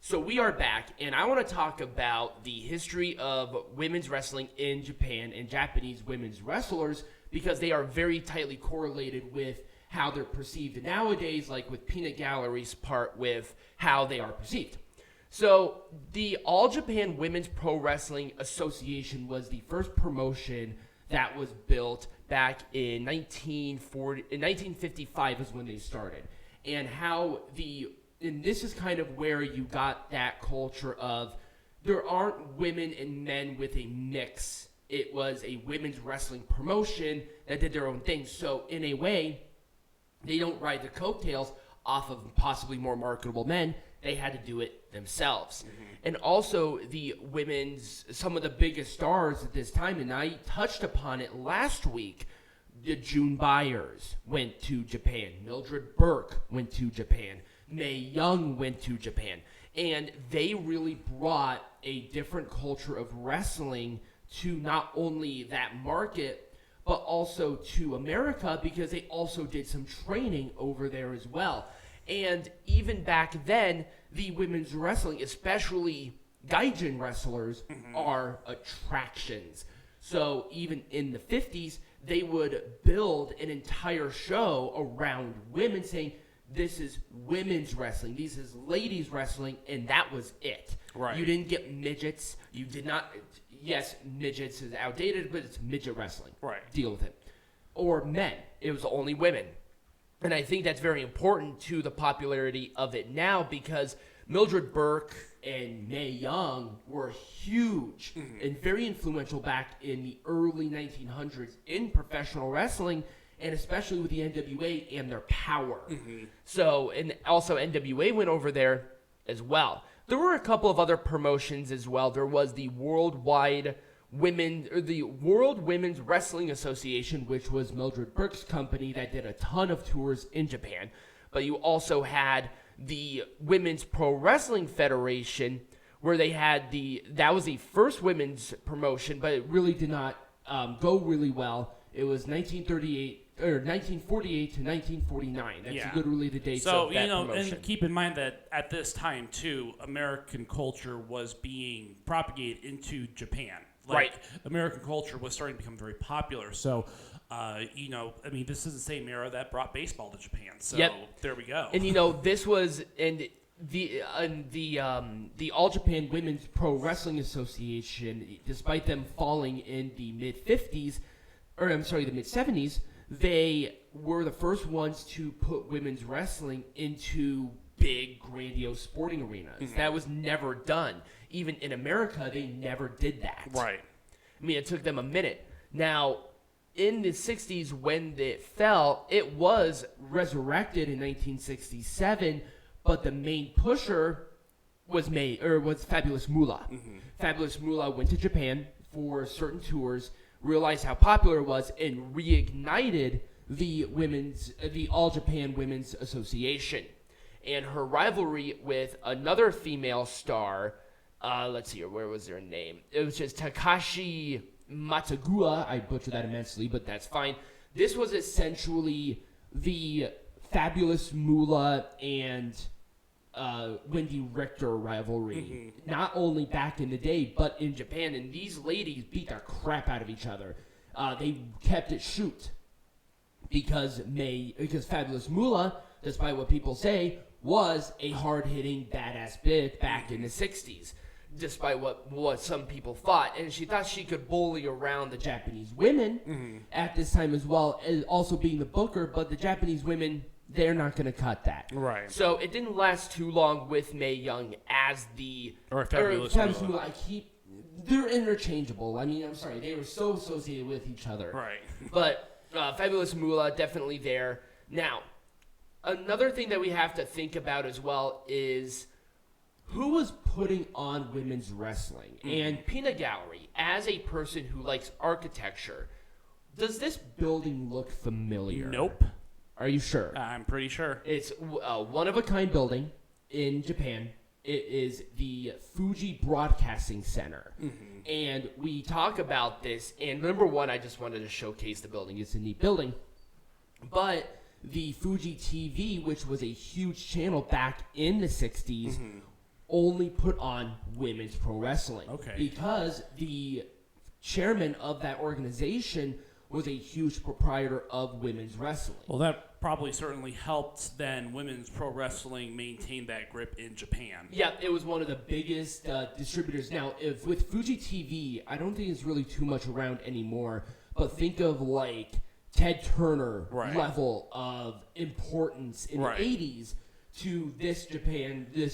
So we are back, and I want to talk about the history of women's wrestling in Japan and Japanese women's wrestlers, because they are very tightly correlated with how they're perceived nowadays, like with Peanut Gallery's part with how they are perceived. So the All Japan Women's Pro Wrestling Association was the first promotion that was built back in 1955 is when they started. And and this is kind of where you got that culture of there aren't women and men with a mix. It was a women's wrestling promotion that did their own thing. So in a way, they don't ride the coattails off of possibly more marketable men. They had to do it themselves. Mm-hmm. And also some of the biggest stars at this time, and I touched upon it last week, the June Byers went to Japan. Mildred Burke went to Japan. Mae Young went to Japan. And they really brought a different culture of wrestling to not only that market, but also to America, because they also did some training over there as well. And even back then, the women's wrestling, especially gaijin wrestlers, are attractions. So even in the 50s, they would build an entire show around women, saying, this is women's wrestling, this is ladies wrestling, and that was it. Right. You didn't get midgets. You did not. Yes, midgets is outdated, but it's midget wrestling. Right. Deal with it. Or men. It was only women. And I think that's very important to the popularity of it now, because Mildred Burke and Mae Young were huge and very influential back in the early 1900s in professional wrestling, and especially with the NWA and their power. So, and also NWA went over there as well. There were a couple of other promotions as well. There was the World Women's Wrestling Association, which was Mildred Burke's company that did a ton of tours in Japan. But you also had the Women's Pro Wrestling Federation, where they had that was the first women's promotion, but it really did not go really well. It was 1948 to 1949. That's literally the dates of that promotion. And keep in mind that at this time, too, American culture was being propagated into Japan. Right. American culture was starting to become very popular. So, this is the same era that brought baseball to Japan. So, There we go. And, this was... The All Japan Women's Pro Wrestling Association, despite them falling in the mid-70s, they were the first ones to put women's wrestling into big, grandiose sporting arenas. That was never done. Even in America, they never did that. Right. I mean, it took them a minute. Now, in the 60s, when it fell, it was resurrected in 1967, but the main pusher was Fabulous Moolah. Fabulous Moolah went to Japan for certain tours, realized how popular it was, and reignited the All Japan Women's Association. And her rivalry with another female star, let's see here, where was their name? It was just Takashi Matsugawa. I butchered that immensely, but that's fine. This was essentially the Fabulous Moolah and Wendy Richter rivalry. Not only back in the day, but in Japan. And these ladies beat the crap out of each other. They kept it shoot because Fabulous Moolah, despite what people say, was a hard-hitting, badass bitch back in the 60s, despite what some people thought. And she thought she could bully around the Japanese women at this time as well, as also being the booker, but the Japanese women, they're not going to cut that. Right. So it didn't last too long with Mae Young as Fabulous Moolah. They're interchangeable. I mean, I'm sorry, they were so associated with each other. Right. But Fabulous Moolah, definitely there. Now, another thing that we have to think about as well is who was putting on women's wrestling. And Peanut Gallery, as a person who likes architecture, does this building look familiar? Nope. Are you sure? I'm pretty sure. It's a one-of-a-kind building in Japan. It is the Fuji Broadcasting Center. And we talk about this, and number one, I just wanted to showcase the building. It's a neat building. But the Fuji TV, which was a huge channel back in the 60s, only put on women's pro wrestling. Okay. Because the chairman of that organization was a huge proprietor of women's wrestling. Well, that probably certainly helped then women's pro wrestling maintain that grip in Japan. Yeah, it was one of the biggest distributors. Now, if with Fuji TV, I don't think it's really too much around anymore, but think of like Ted Turner level of importance in the 80s to this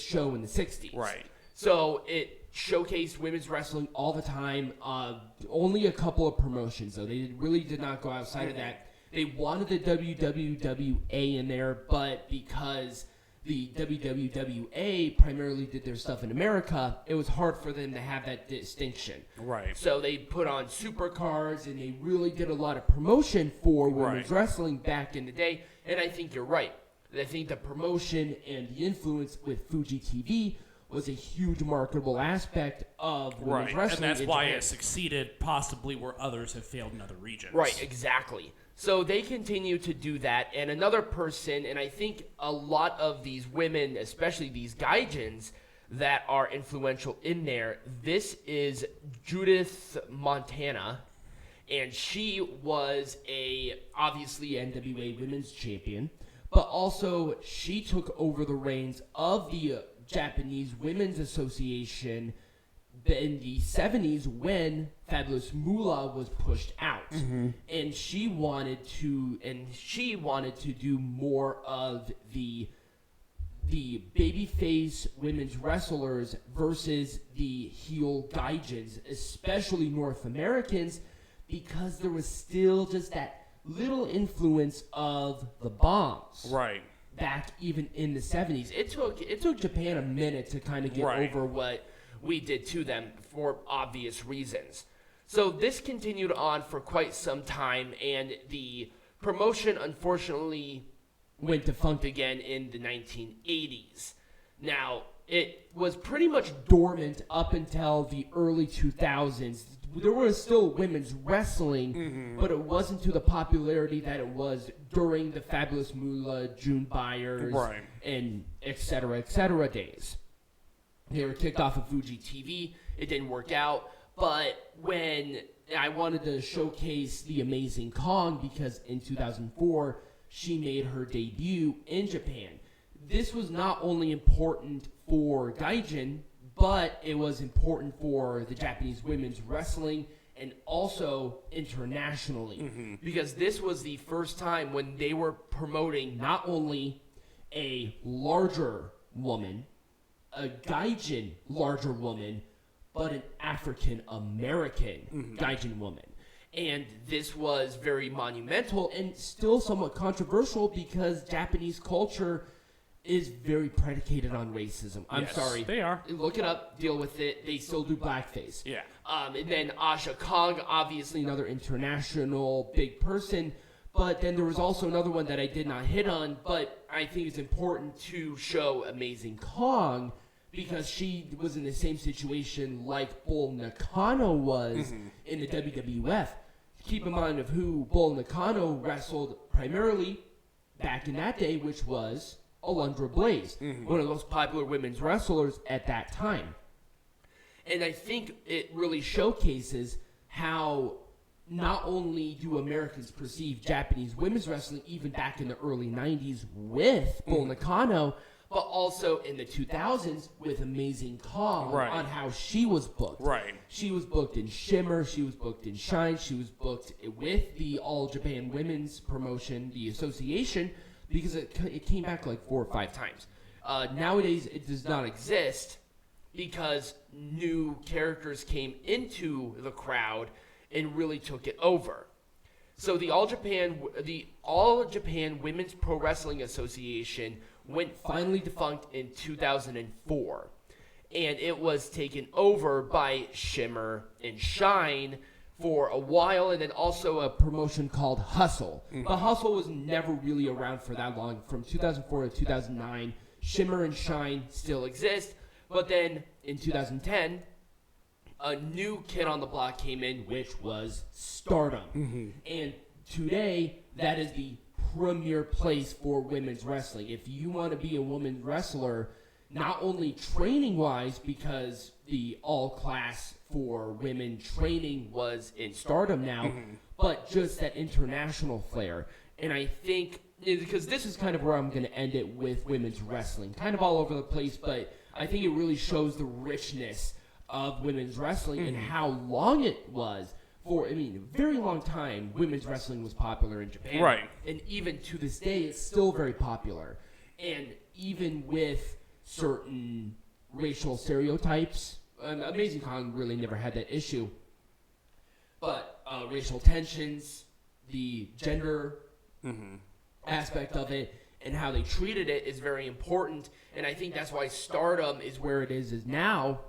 show in the 60s. Right. So it showcased women's wrestling all the time. Only a couple of promotions, though. They really did not go outside of that. They wanted the WWWA in there, but because the WWWA primarily did their stuff in America, it was hard for them to have that distinction. Right. So they put on supercars, and they really did a lot of promotion for women's wrestling back in the day. And I think you're right. I think the promotion and the influence with Fuji TV was a huge marketable aspect of women's wrestling. And that's why it succeeded possibly where others have failed in other regions. Right, exactly. So they continue to do that. And another person, and I think a lot of these women, especially these gaijins, that are influential in there, this is Judith Montana. And she was obviously NWA Women's Champion. But also, she took over the reins of the Japanese Women's Association in the 70s when Fabulous Moolah was pushed out. And she wanted to do more of the babyface women's wrestlers versus the heel gaijins, especially North Americans, because there was still just that little influence of the Bombs. Right. Back even in the 70s. It took Japan a minute to kind of get over what we did to them for obvious reasons. So this continued on for quite some time, and the promotion unfortunately went defunct again in the 1980s. Now, it was pretty much dormant up until the early 2000s. There was still women's wrestling, but it wasn't to the popularity that it was during the Fabulous Moolah, June Byers, and et cetera days. They were kicked off of Fuji TV. It didn't work out. But when I wanted to showcase the Amazing Kong, because in 2004, she made her debut in Japan. This was not only important for Gaijin, but it was important for the Japanese women's wrestling and also internationally. Because this was the first time when they were promoting not only a larger woman, a Gaijin larger woman, but an African-American Gaijin woman. And this was very monumental and still somewhat controversial because Japanese culture is very predicated on racism. I'm sorry. They are. Look it up, deal with it. They still do blackface. Yeah. And then Asha Kong, obviously another international big person. But then there was also another one that I did not hit on, but I think it's important to show Amazing Kong because she was in the same situation like Bull Nakano was in the WWF. Keep in mind of who Bull Nakano wrestled primarily back in that day, which was Alundra Blaze, one of the most popular women's wrestlers at that time. And I think it really showcases how not only do Americans perceive Japanese women's wrestling even back in the early 90s with Bull Nakano, but also in the 2000s with Amazing Kong on how she was booked. She was booked in Shimmer, she was booked in Shine, she was booked with the All Japan Women's Promotion, the association, because it came back like 4 or 5 times. Nowadays, it does not exist because new characters came into the crowd and really took it over. So the All Japan Women's Pro Wrestling Association went finally defunct in 2004. And it was taken over by Shimmer and Shine for a while, and then also a promotion called Hustle. But Hustle was never really around for that long. From 2004 to 2009, Shimmer and Shine still exist. But then in 2010, a new kid on the block came in, which was Stardom. And today, that is the premier place for women's wrestling. If you want to be a women's wrestler, not only training-wise, because the all-class for women training was in Stardom now, but just that international flair. And I think, because this is kind of where I'm going to end it with women's wrestling, kind of all over the place, but I think it really shows the richness of women's wrestling and how long it was. For, I mean, a very long time, women's wrestling was popular in Japan. Right. And even to this day, it's still very popular. And even with certain racial stereotypes, Amazing Kong really never had that issue. But racial tensions, the gender aspect of it, and how they treated it is very important. And I think that's why Stardom is where it is now,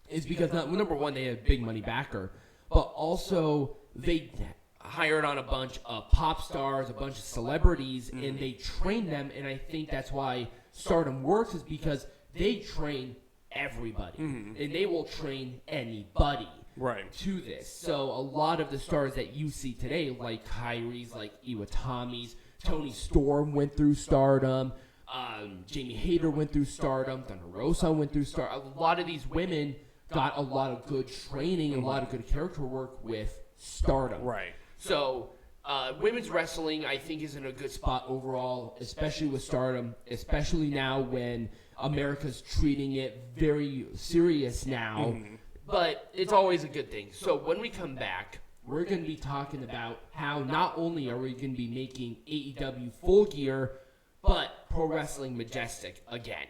is because, number one, they have a big money backer, but also they hired on a bunch of pop stars, a bunch of celebrities, and they trained them. And I think that's why Stardom works, is because they train everybody, and they will train anybody to this. So a lot of the stars that you see today, like Kyrie's, like Iwatami's, Toni Storm went through Stardom, Jamie Hayter went through Stardom, Thunder Rosa went through Stardom. A lot of these women got a lot of good training and a lot of good character work with Stardom. Right. So women's wrestling, I think, is in a good spot overall, especially with Stardom, especially now when America's treating it very serious now. But it's always a good thing. So when we come back, we're going to be talking about how not only are we going to be making AEW Full Gear, but Pro Wrestling Majestic again.